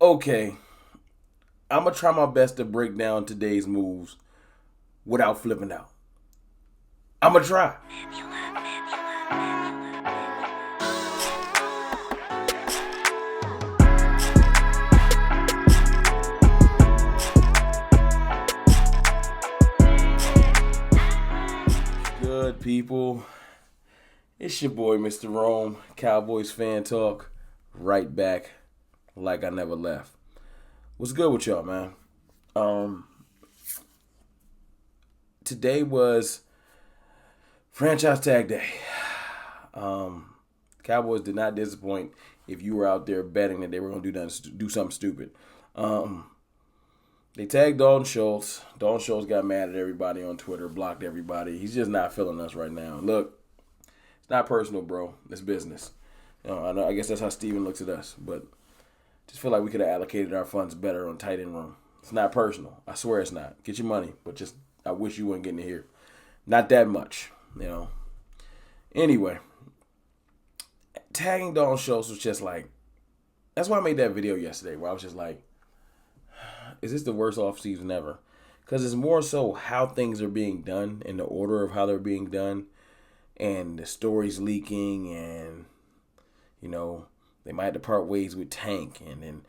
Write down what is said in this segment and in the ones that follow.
Okay, I'm going to try my best to break down today's moves without flipping out. I'm going to try. Good people. It's your boy, Mr. Rome, Cowboys fan talk, right back like I never left. What's good with y'all, man? Today was franchise tag day. Cowboys did not disappoint if you were out there betting that they were going to do something stupid. They tagged Dalton Schultz. Dalton Schultz got mad at everybody on Twitter, blocked everybody. He's just not feeling us right now. Look, it's not personal, bro. It's business. I guess that's how Steven looks at us, but just feel like we could have allocated our funds better on tight end room. It's not personal. I swear it's not. Get your money, but just I wish you weren't getting it here. Not that much, Anyway, tagging Dalton Schultz was just like, that's why I made that video yesterday where I was just like, is this the worst offseason ever? Because it's more so how things are being done and the order of how they're being done and the stories leaking and, they might have to part ways with Tank and then,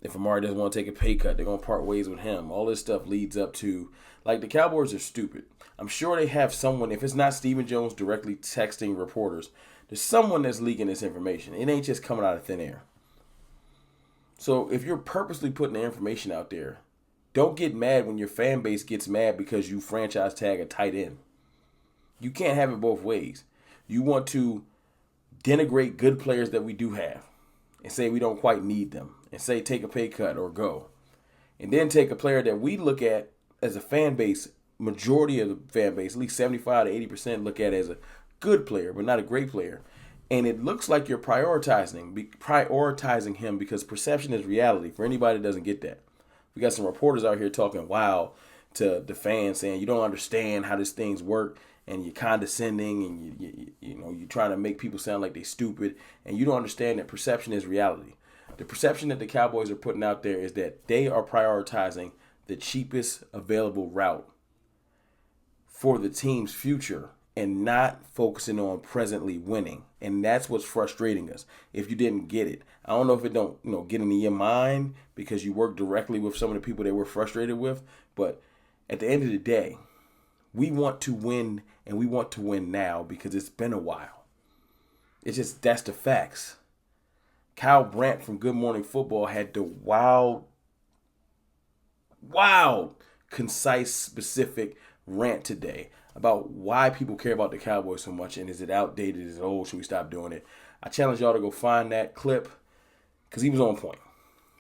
if Amari doesn't want to take a pay cut, they're going to part ways with him. All this stuff leads up to, the Cowboys are stupid. I'm sure they have someone, if it's not Stephen Jones directly texting reporters, there's someone that's leaking this information. It ain't just coming out of thin air. So if you're purposely putting the information out there, don't get mad when your fan base gets mad because you franchise tag a tight end. You can't have it both ways. You want to denigrate good players that we do have and say we don't quite need them and say take a pay cut or go. And then take a player that we look at as a fan base, majority of the fan base, at least 75 to 80% look at as a good player, but not a great player. And it looks like you're prioritizing him because perception is reality for anybody that doesn't get that. We got some reporters out here talking wild to the fans saying you don't understand how these things work and you're condescending and you're trying to make people sound like they're stupid and you don't understand that perception is reality. The perception that the Cowboys are putting out there is that they are prioritizing the cheapest available route for the team's future and not focusing on presently winning. And that's what's frustrating us. If you didn't get it, I don't know if it don't, get into your mind because you work directly with some of the people that we're frustrated with. But at the end of the day, we want to win and we want to win now because it's been a while. It's just, that's the facts. Kyle Brandt from Good Morning Football had the wild, concise, specific rant today about why people care about the Cowboys so much and is it outdated, is it old, should we stop doing it? I challenge y'all to go find that clip because he was on point.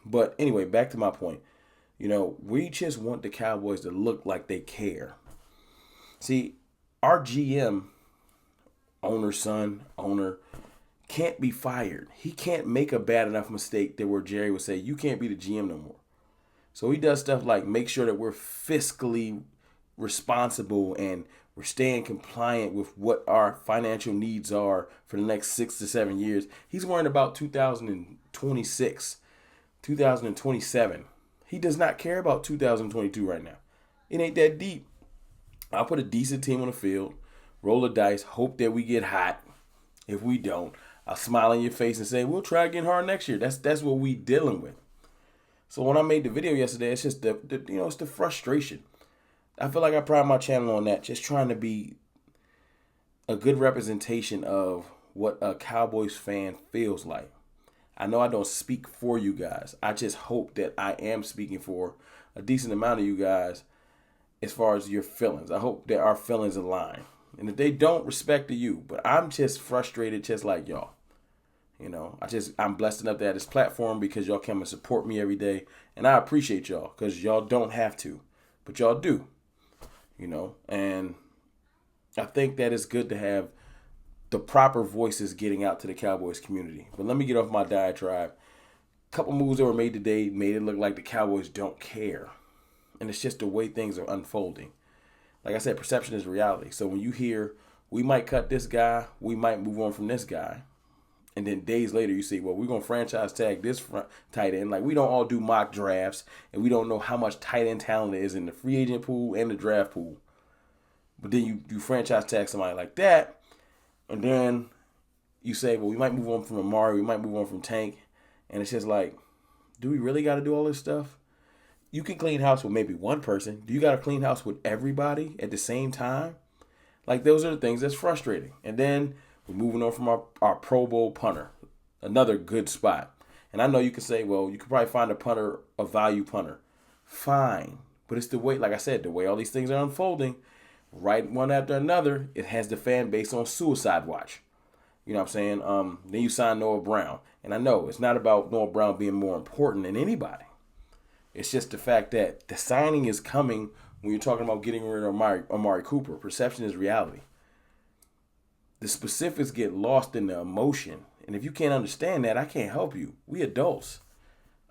But anyway, back to my point. We just want the Cowboys to look like they care. See, our GM, owner, can't be fired. He can't make a bad enough mistake that where Jerry would say, you can't be the GM no more. So he does stuff like make sure that we're fiscally responsible and we're staying compliant with what our financial needs are for the next 6 to 7 years. He's worrying about 2026, 2027. He does not care about 2022 right now. It ain't that deep. I'll put a decent team on the field, roll the dice, hope that we get hot. If we don't, I'll smile in your face and say, we'll try again hard next year. That's what we dealing with. So when I made the video yesterday, it's just it's the frustration. I feel like I pride my channel on that, just trying to be a good representation of what a Cowboys fan feels like. I know I don't speak for you guys. I just hope that I am speaking for a decent amount of you guys as far as your feelings. I hope that our feelings align. And if they don't, respect to you. But I'm just frustrated just like y'all. I'm blessed enough to have this platform because y'all come and support me every day. And I appreciate y'all because y'all don't have to. But y'all do. And I think that it's good to have the proper voices getting out to the Cowboys community. But let me get off my diatribe. A couple moves that were made today made it look like the Cowboys don't care. And it's just the way things are unfolding. Like I said, perception is reality. So when you hear, we might cut this guy, we might move on from this guy. And then days later, you say, well, we're going to franchise tag this tight end. Like, we don't all do mock drafts, and we don't know how much tight end talent there is in the free agent pool and the draft pool. But then you franchise tag somebody like that, and then you say, well, we might move on from Amari, we might move on from Tank. And it's just like, do we really got to do all this stuff? You can clean house with maybe one person. Do you got to clean house with everybody at the same time? Like, those are the things that's frustrating. And then we're moving on from our Pro Bowl punter, another good spot. And I know you can say, well, you could probably find a value punter. Fine. But it's the way, like I said, the way all these things are unfolding, right one after another, it has the fan base on suicide watch. You know what I'm saying? Then you sign Noah Brown. And I know it's not about Noah Brown being more important than anybody. It's just the fact that the signing is coming when you're talking about getting rid of Amari Cooper. Perception is reality. The specifics get lost in the emotion. And if you can't understand that, I can't help you. We adults.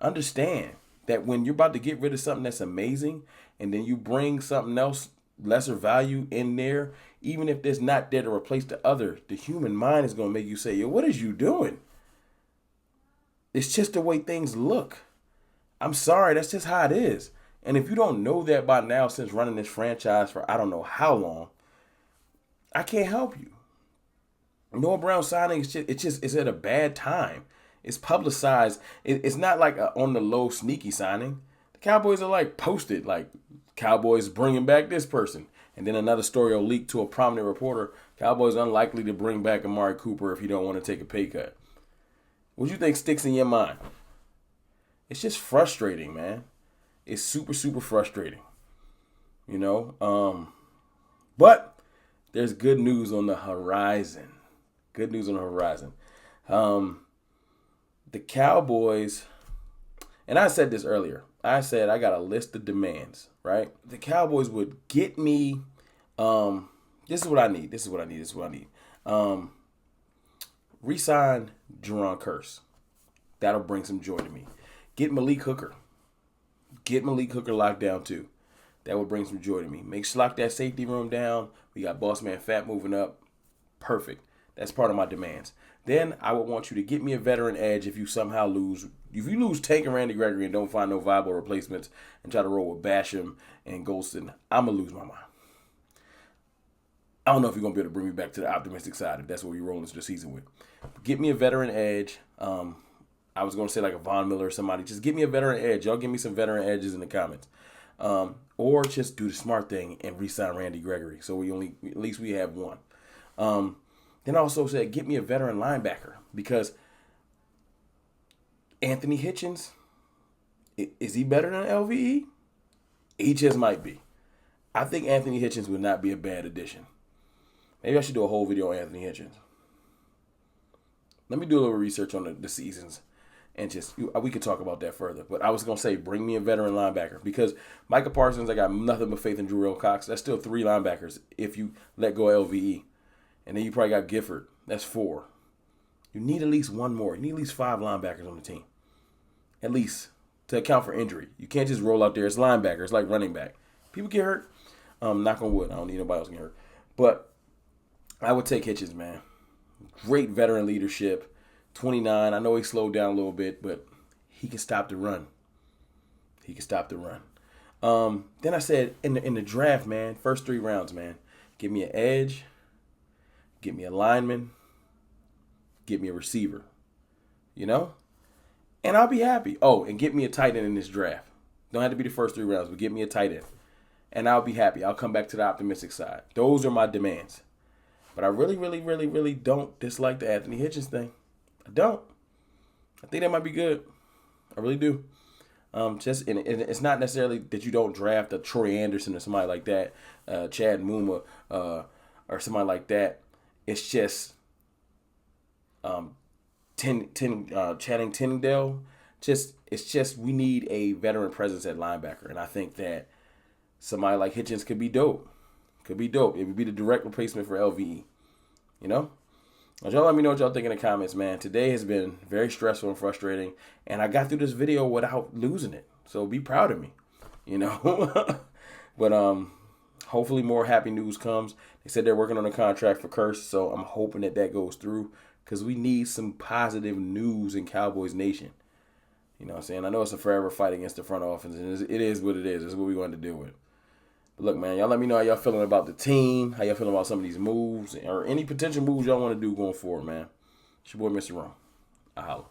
Understand that when you're about to get rid of something that's amazing and then you bring something else, lesser value in there, even if there's not there to replace the other, the human mind is going to make you say, yo, what is you doing? It's just the way things look. I'm sorry, that's just how it is. And if you don't know that by now, since running this franchise for I don't know how long, I can't help you. Noah Brown signing it's at a bad time. It's publicized. It's not like a on the low sneaky signing. The Cowboys are like posted, like Cowboys bringing back this person. And then another story will leak to a prominent reporter. Cowboys unlikely to bring back Amari Cooper if he don't want to take a pay cut. What do you think sticks in your mind? It's just frustrating, man. It's super, super frustrating. You know? But there's good news on the horizon. Good news on the horizon. The Cowboys, and I said this earlier. I said I got a list of demands, right? The Cowboys would get me, this is what I need. Resign Jerron Kearse. That'll bring some joy to me. Get Malik Hooker. Get Malik Hooker locked down too. That would bring some joy to me. lock that safety room down. We got Boss Man Fat moving up. Perfect. That's part of my demands. Then I would want you to get me a veteran edge if you somehow lose. If you lose Tank and Randy Gregory and don't find no viable replacements and try to roll with Basham and Golston, I'm going to lose my mind. I don't know if you're going to be able to bring me back to the optimistic side if that's what you're rolling the season with. Get me a veteran edge. I was going to say like a Von Miller or somebody. Just give me a veteran edge. Y'all give me some veteran edges in the comments. Or just do the smart thing and re-sign Randy Gregory. So at least we have one. Then I also said, get me a veteran linebacker because Anthony Hitchens, is he better than LVE? He just might be. I think Anthony Hitchens would not be a bad addition. Maybe I should do a whole video on Anthony Hitchens. Let me do a little research on the seasons and we could talk about that further. But I was going to say, bring me a veteran linebacker because Micah Parsons, I got nothing but faith in Drew Cox. That's still 3 linebackers if you let go of LVE. And then you probably got Gifford. That's 4. You need at least one more. You need at least 5 linebackers on the team. At least to account for injury. You can't just roll out there. It's linebacker. It's like running back. People get hurt. Knock on wood. I don't need nobody else getting hurt. But I would take Hitchens, man. Great veteran leadership. 29. I know he slowed down a little bit, but he can stop the run. Then I said in the draft, man, first 3 rounds, man, give me an edge. Get me a lineman, get me a receiver, you know? And I'll be happy. Oh, and get me a tight end in this draft. Don't have to be the first 3 rounds, but get me a tight end. And I'll be happy. I'll come back to the optimistic side. Those are my demands. But I really, really, really, really don't dislike the Anthony Hitchens thing. I don't. I think that might be good. I really do. And it's not necessarily that you don't draft a Troy Anderson or somebody like that, Chad Muma or somebody like that. It's just Channing Tindale. It's just we need a veteran presence at linebacker, and I think that somebody like Hitchens could be dope. It would be the direct replacement for LVE. You know? Y'all let me know what y'all think in the comments, man. Today has been very stressful and frustrating, and I got through this video without losing it. So be proud of me. You know? But hopefully more happy news comes. They said they're working on a contract for Kearse, so I'm hoping that goes through. because we need some positive news in Cowboys Nation. You know what I'm saying? I know it's a forever fight against the front office, and it is what it is. It's what we want to deal with. But look, man, y'all let me know how y'all feeling about the team, how y'all feeling about some of these moves, or any potential moves y'all want to do going forward, man. It's your boy, Mr. Ron. I holla.